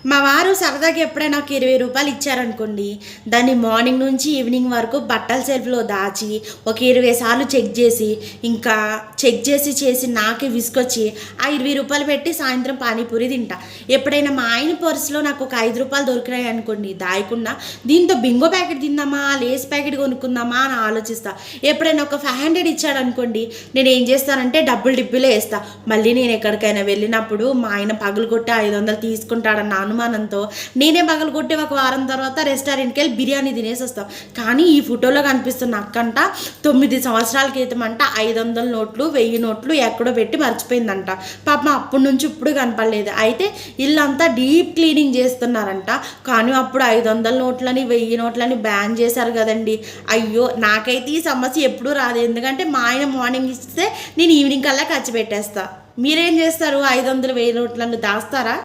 మా వారు సరదాగా ఎప్పుడైనా ఒక 20 రూపాయలు ఇచ్చారనుకోండి, దాన్ని మార్నింగ్ నుంచి ఈవినింగ్ వరకు బట్టల సెల్ఫ్‌లో దాచి, ఒక 20 సార్లు చెక్ జేసి, ఇంకా చెక్ చేసి నాకే విసుగొచ్చి, ఆ 20 రూపాయలు పెట్టి సాయంత్రం పానీపూరి తింటా. ఎప్పుడైనా మా ఆయన పర్స్‌లో నాకు ఒక 5 రూపాయలు దొరికినాయనుకోండి దాయకుండా, దీంతో బింగో ప్యాకెట్ తిందామా, లేస్ ప్యాకెట్ కొనుక్కుందామా అని ఆలోచిస్తా. ఎప్పుడైనా ఒక 500 ఇచ్చాడనుకోండి, నేనేం చేస్తానంటే డబ్బులు డిబ్బీలో ఏస్తా. మళ్ళీ నేను ఎక్కడికైనా వెళ్ళినప్పుడు మా ఆయన పగలగొట్టి 500 తీసుకుంటాడన్న అనుమానంతో నేనే పగలగొట్టి ఒక వారం తర్వాత రెస్టారెంట్కి వెళ్ళి బిర్యానీ తినేసి వస్తాం. కానీ ఈ ఫోటోలో కనిపిస్తున్న అక్కంట 9 సంవత్సరాల క్రితం అంట 500 నోట్లు 1000 నోట్లు ఎక్కడో పెట్టి మర్చిపోయిందంట. పాపం అప్పటి నుంచి ఇప్పుడు కనపడలేదు. అయితే ఇల్లంతా డీప్ క్లీనింగ్ చేస్తున్నారంట. కానీ అప్పుడు 500 నోట్లని 1000 నోట్లని బ్యాన్ చేశారు కదండి. అయ్యో, నాకైతే ఈ సమస్య ఎప్పుడూ రాదు. ఎందుకంటే మా ఆయన మార్నింగ్ ఇస్తే నేను ఈవినింగ్ కల్లా ఖర్చు పెట్టేస్తా. మీరేం చేస్తారు? 500 1000 నోట్లను దాస్తారా?